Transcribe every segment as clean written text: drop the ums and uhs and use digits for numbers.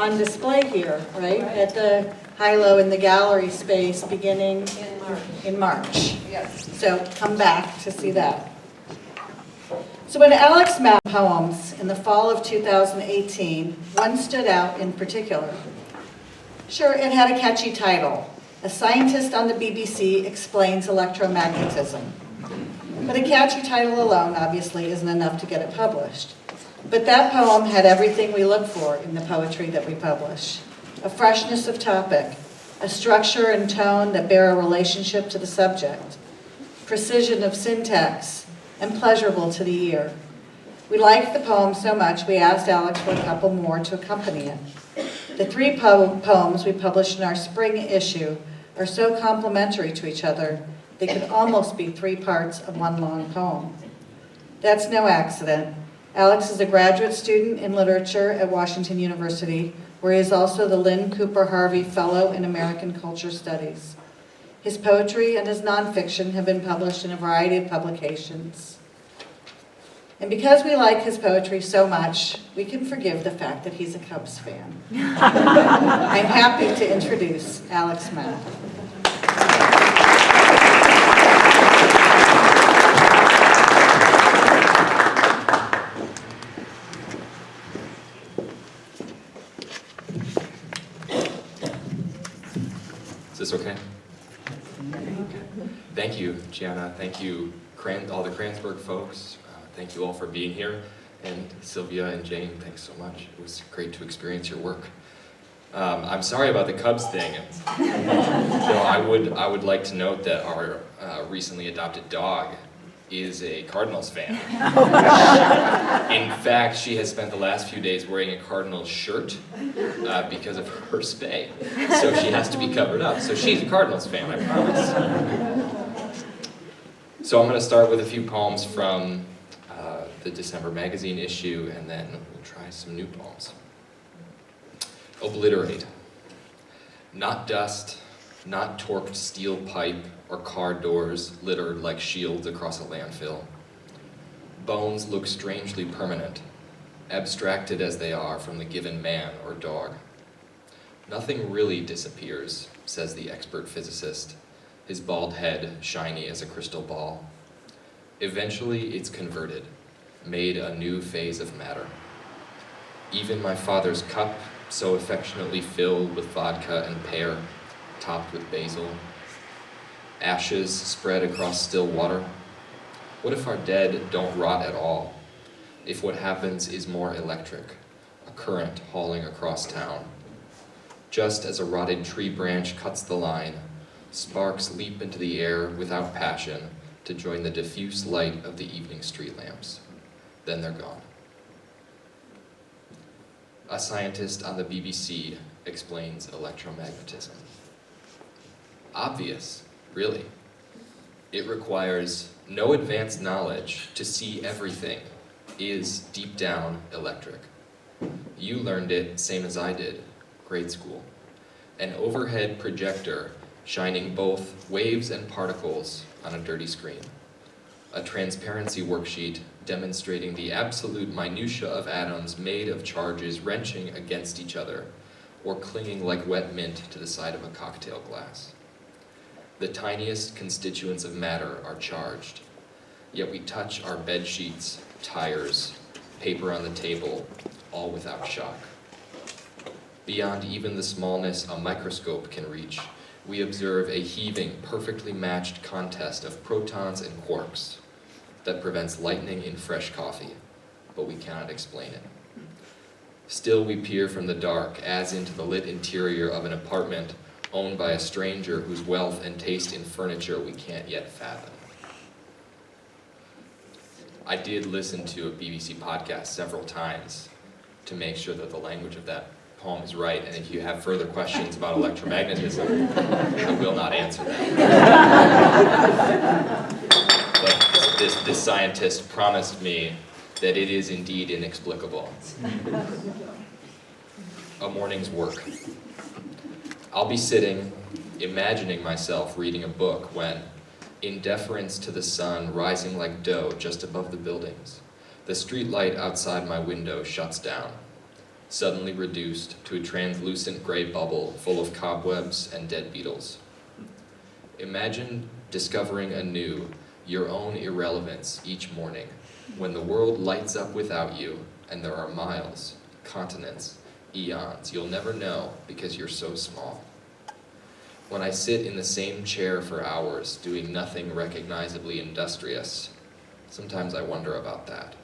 on display here, right? At the high-low in the gallery space beginning in March. Yes. So come back to see that. So when Alex Mouw poems in the fall of 2018, one stood out in particular. Sure, it had a catchy title. A scientist on the BBC explains electromagnetism. But a catchy title alone, obviously, isn't enough to get it published. But that poem had everything we look for in the poetry that we publish. A freshness of topic, a structure and tone that bear a relationship to the subject, precision of syntax, and pleasurable to the ear. We liked the poem so much we asked Alex for a couple more to accompany it. The 3 poems we published in our spring issue are so complementary to each other they could almost be 3 parts of one long poem. That's no accident. Alex is a graduate student in literature at Washington University, where he is also the Lynn Cooper Harvey Fellow in American Culture Studies. His poetry and his nonfiction have been published in a variety of publications. And because we like his poetry so much, we can forgive the fact that he's a Cubs fan. I'm happy to introduce Alex Mouw. Is this okay? Thank you, Gianna. Thank you, all the Kransberg folks. Thank you all for being here. And Sylvia and Jane, thanks so much. It was great to experience your work. I'm sorry about the Cubs thing. Though I would like to note that our recently adopted dog is a Cardinals fan. In fact, she has spent the last few days wearing a Cardinals shirt because of her spay. So she has to be covered up. So she's a Cardinals fan, I promise. So I'm going to start with a few poems from the December magazine issue, and then we'll try some new poems. Obliterate. Not dust, not torqued steel pipe or car doors littered like shields across a landfill. Bones look strangely permanent, abstracted as they are from the given man or dog. Nothing really disappears, says the expert physicist, his bald head shiny as a crystal ball. Eventually it's converted, made a new phase of matter. Even my father's cup, so affectionately filled with vodka and pear, topped with basil. Ashes spread across still water. What if our dead don't rot at all? If what happens is more electric, a current hauling across town. Just as a rotted tree branch cuts the line, sparks leap into the air without passion to join the diffuse light of the evening street lamps. Then they're gone. A scientist on the BBC explains electromagnetism. Obvious, really. It requires no advanced knowledge to see everything is deep down electric. You learned it same as I did, grade school. An overhead projector shining both waves and particles on a dirty screen. A transparency worksheet demonstrating the absolute minutia of atoms made of charges wrenching against each other or clinging like wet mint to the side of a cocktail glass. The tiniest constituents of matter are charged, yet we touch our bed sheets, tires, paper on the table, all without shock. Beyond even the smallness a microscope can reach, we observe a heaving, perfectly matched contest of protons and quarks that prevents lightning in fresh coffee, but we cannot explain it. Still we peer from the dark as into the lit interior of an apartment owned by a stranger whose wealth and taste in furniture we can't yet fathom. I did listen to a BBC podcast several times to make sure that the language of that poem is right, and if you have further questions about electromagnetism, I will not answer them. But this scientist promised me that it is indeed inexplicable. A morning's work. I'll be sitting, imagining myself reading a book when, in deference to the sun rising like dough just above the buildings, the street light outside my window shuts down. suddenly reduced to a translucent gray bubble full of cobwebs and dead beetles. Imagine discovering anew your own irrelevance each morning, when the world lights up without you and there are miles, continents, eons you'll never know because you're so small. When I sit in the same chair for hours doing nothing recognizably industrious, sometimes I wonder about that.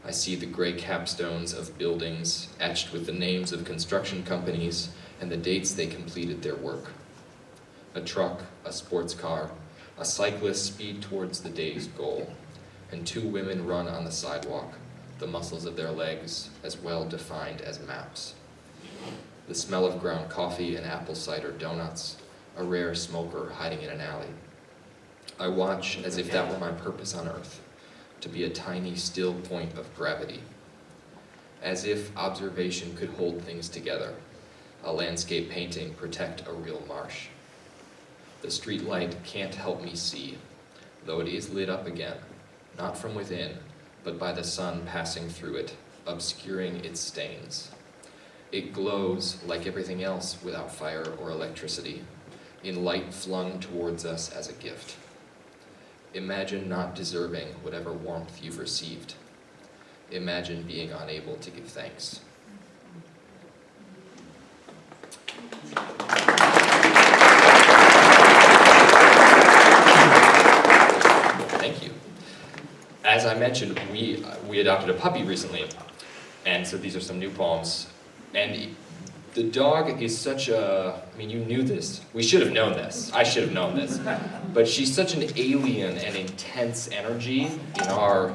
I see the gray capstones of buildings etched with the names of construction companies and the dates they completed their work. A truck, a sports car, a cyclist speed towards the day's goal, and two women run on the sidewalk, the muscles of their legs as well defined as maps. The smell of ground coffee and apple cider donuts, a rare smoker hiding in an alley. I watch as if that were my purpose on earth, to be a tiny still point of gravity. As if observation could hold things together, a landscape painting protect a real marsh. The street light can't help me see, though it is lit up again, not from within, but by the sun passing through it, obscuring its stains. It glows like everything else without fire or electricity, in light flung towards us as a gift. Imagine not deserving whatever warmth you've received. Imagine being unable to give thanks. Thank you. As I mentioned, we adopted a puppy recently, and so these are some new poems. And the dog is such a, I mean, you knew this. We should have known this. I should have known this. But she's such an alien and intense energy in our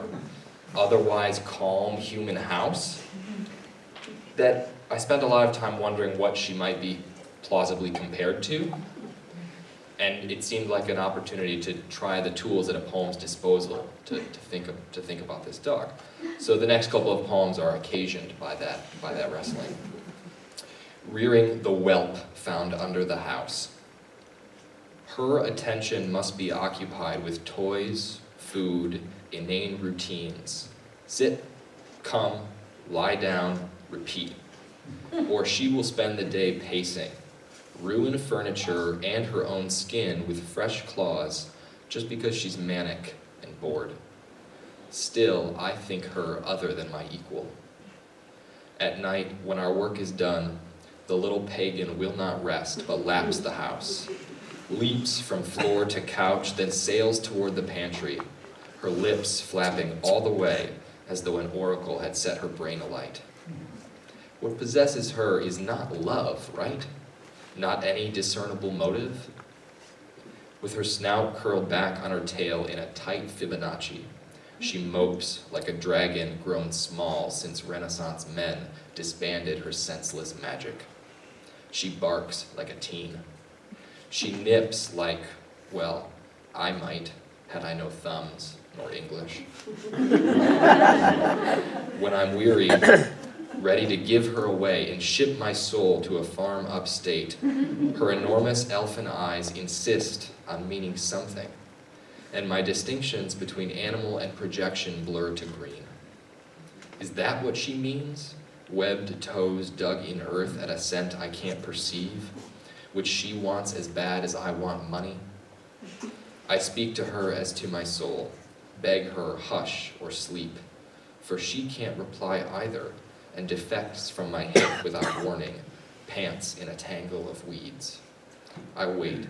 otherwise calm human house that I spent a lot of time wondering what she might be plausibly compared to. And it seemed like an opportunity to try the tools at a poem's disposal to think about this dog. So the next couple of poems are occasioned by that wrestling. Rearing the whelp found under the house. Her attention must be occupied with toys, food, inane routines. Sit, come, lie down, repeat. Or she will spend the day pacing, ruin furniture and her own skin with fresh claws just because she's manic and bored. Still, I think her other than my equal. At night, when our work is done, the little pagan will not rest, but laps the house, leaps from floor to couch, then sails toward the pantry, her lips flapping all the way as though an oracle had set her brain alight. What possesses her is not love, right? Not any discernible motive. With her snout curled back on her tail in a tight Fibonacci, she mopes like a dragon grown small since Renaissance men disbanded her senseless magic. She barks like a teen. She nips like, well, I might, had I no thumbs nor English. When I'm weary, ready to give her away and ship my soul to a farm upstate, her enormous elfin eyes insist on meaning something, and my distinctions between animal and projection blur to green. Is that what she means? Webbed toes dug in earth at a scent I can't perceive, which she wants as bad as I want money? I speak to her as to my soul, beg her hush or sleep, for she can't reply either, and defects from my hip without warning, pants in a tangle of weeds. I wait,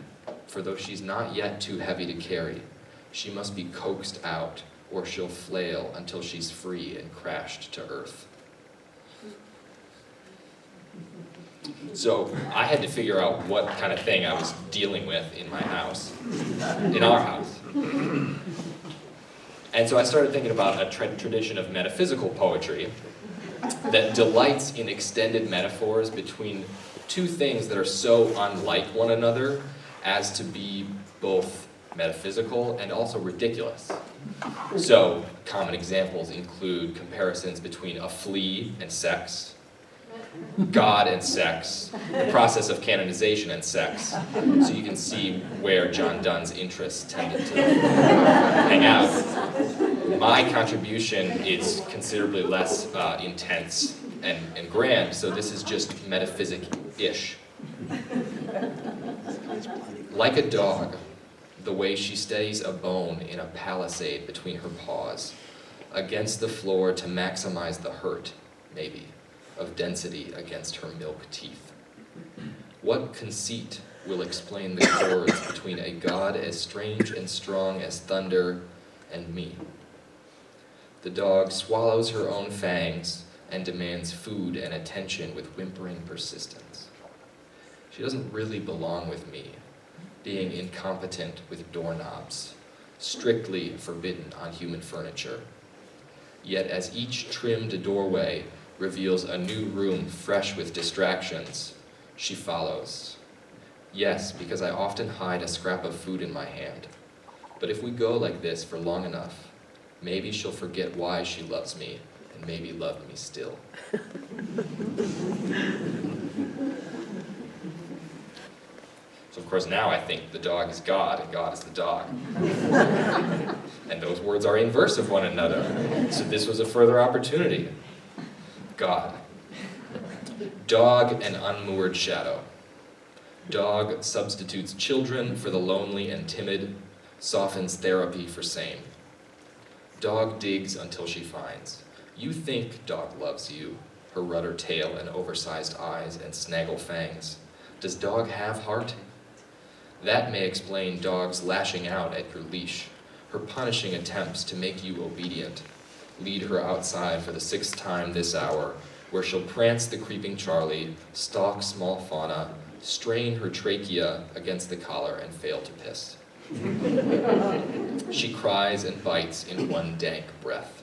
for though she's not yet too heavy to carry, she must be coaxed out, or she'll flail until she's free and crashed to earth. So I had to figure out what kind of thing I was dealing with in my house, in our house. And so I started thinking about a tradition of metaphysical poetry that delights in extended metaphors between two things that are so unlike one another as to be both metaphysical and also ridiculous. So common examples include comparisons between a flea and sex, God and sex, the process of canonization and sex. So you can see where John Donne's interests tended to hang out. My contribution is considerably less intense and grand, so this is just metaphysic-ish. Like a dog, the way she steadies a bone in a palisade between her paws, against the floor to maximize the hurt, maybe, of density against her milk teeth. What conceit will explain the chords between a god as strange and strong as thunder and me? The dog swallows her own fangs and demands food and attention with whimpering persistence. She doesn't really belong with me, being incompetent with doorknobs, strictly forbidden on human furniture. Yet as each trimmed doorway reveals a new room fresh with distractions, she follows. Yes, because I often hide a scrap of food in my hand. But if we go like this for long enough, maybe she'll forget why she loves me, and maybe love me still. So of course now I think the dog is God, and God is the dog. And those words are inverse of one another. So this was a further opportunity. God. Dog and unmoored shadow. Dog substitutes children for the lonely and timid, softens therapy for sane. Dog digs until she finds. You think dog loves you, her rudder tail and oversized eyes and snaggle fangs. Does dog have heart? That may explain dog's lashing out at your leash, her punishing attempts to make you obedient. Lead her outside for the 6th time this hour, where she'll prance the creeping Charlie, stalk small fauna, strain her trachea against the collar and fail to piss. She cries and bites in one dank breath.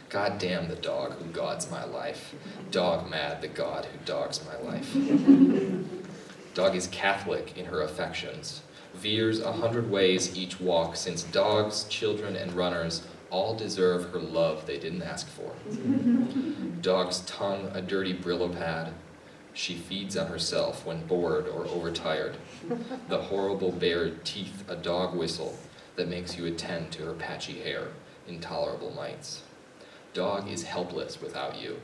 God damn the dog who gods my life. Dog mad the god who dogs my life. Dog is Catholic in her affections, veers 100 ways each walk, since dogs, children, and runners all deserve her love they didn't ask for. Dog's tongue a dirty Brillo pad. She feeds on herself when bored or overtired. The horrible bared teeth a dog whistle that makes you attend to her patchy hair, intolerable mites. Dog is helpless without you,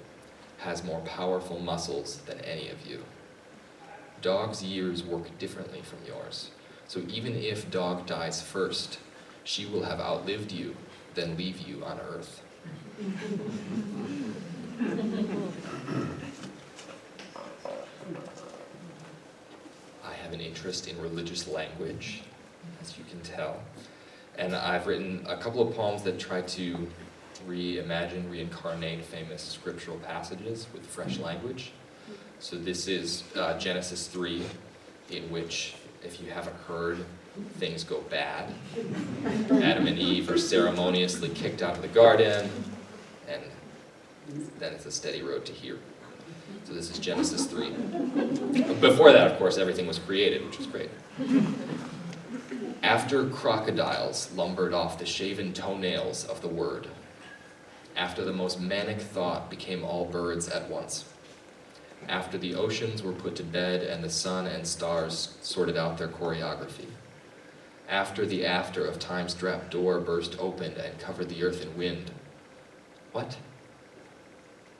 has more powerful muscles than any of you. Dog's years work differently from yours, so even if dog dies first, she will have outlived you, then leave you on earth. I have an interest in religious language, as you can tell, and I've written a couple of poems that try to reincarnate famous scriptural passages with fresh language. So this is Genesis 3, in which, if you haven't heard, things go bad. Adam and Eve are ceremoniously kicked out of the garden, and then it's a steady road to here. So this is Genesis 3. Before that, of course, everything was created, which was great. After crocodiles lumbered off the shaven toenails of the word, after the most manic thought became all birds at once, after the oceans were put to bed and the sun and stars sorted out their choreography, after the after of time's trap door burst open and covered the earth in wind. What?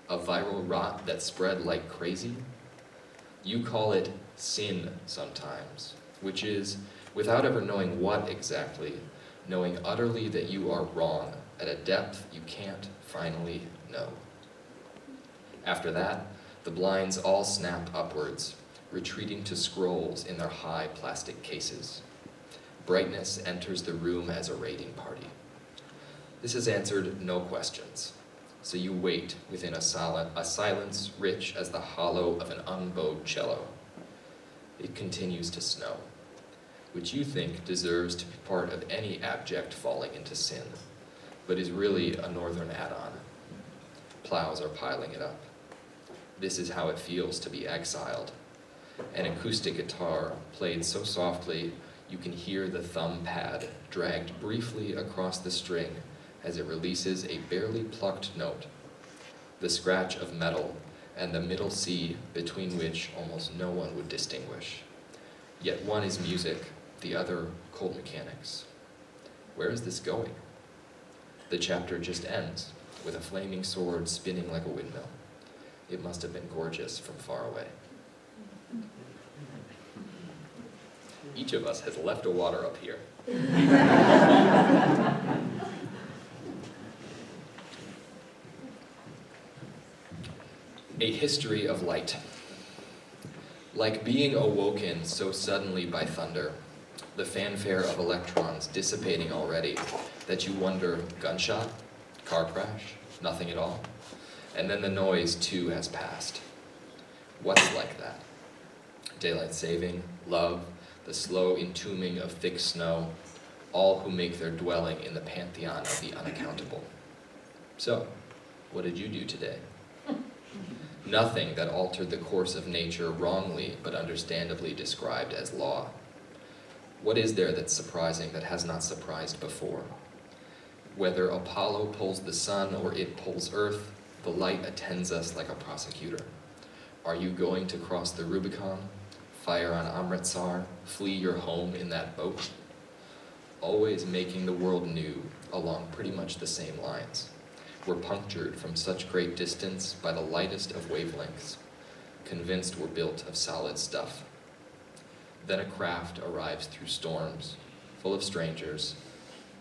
A viral rot that spread like crazy? You call it sin sometimes, which is, without ever knowing what exactly, knowing utterly that you are wrong at a depth you can't finally know. After that, the blinds all snap upwards, retreating to scrolls in their high plastic cases. Brightness enters the room as a raiding party. This has answered no questions, so you wait within a silence rich as the hollow of an unbowed cello. It continues to snow, which you think deserves to be part of any abject falling into sin, but is really a northern add-on. Plows are piling it up. This is how it feels to be exiled. An acoustic guitar played so softly you can hear the thumb pad dragged briefly across the string as it releases a barely plucked note, the scratch of metal and the middle C between which almost no one would distinguish. Yet one is music, the other cold mechanics. Where is this going? The chapter just ends with a flaming sword spinning like a windmill. It must have been gorgeous from far away. Each of us has left a water up here. A history of light. Like being awoken so suddenly by thunder, the fanfare of electrons dissipating already, that you wonder, gunshot? Car crash? Nothing at all? And then the noise too has passed. What's like that? Daylight saving, love, the slow entombing of thick snow, all who make their dwelling in the pantheon of the unaccountable. So, what did you do today? Nothing that altered the course of nature wrongly but understandably described as law. What is there that's surprising that has not surprised before? Whether Apollo pulls the sun or it pulls Earth, the light attends us like a prosecutor. Are you going to cross the Rubicon, fire on Amritsar, flee your home in that boat? Always making the world new along pretty much the same lines. We're punctured from such great distance by the lightest of wavelengths, convinced we're built of solid stuff. Then a craft arrives through storms, full of strangers.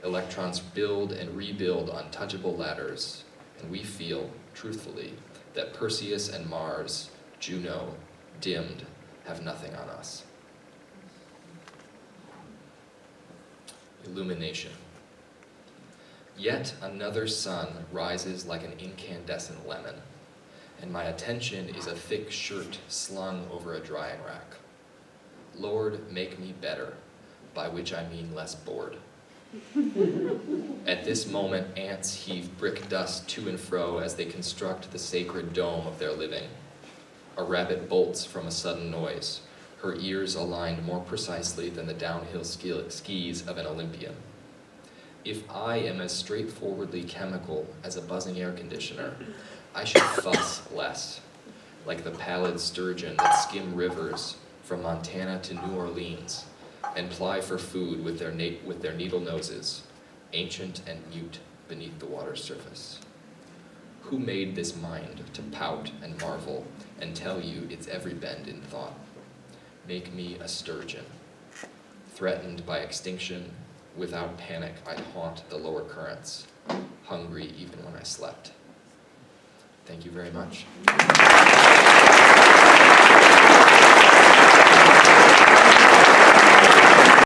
Electrons build and rebuild untouchable ladders, and we feel, truthfully, that Perseus and Mars, Juno, dimmed, have nothing on us. Illumination. Yet another sun rises like an incandescent lemon, and my attention is a thick shirt slung over a drying rack. Lord, make me better, by which I mean less bored. At this moment, ants heave brick dust to and fro as they construct the sacred dome of their living. A rabbit bolts from a sudden noise, her ears aligned more precisely than the downhill skis of an Olympian. If I am as straightforwardly chemical as a buzzing air conditioner, I should fuss less, like the pallid sturgeon that skim rivers from Montana to New Orleans and ply for food with their needle noses, ancient and mute beneath the water's surface. Who made this mind to pout and marvel and tell you its every bend in thought? Make me a sturgeon. Threatened by extinction, without panic I'd haunt the lower currents, hungry even when I slept. Thank you very much.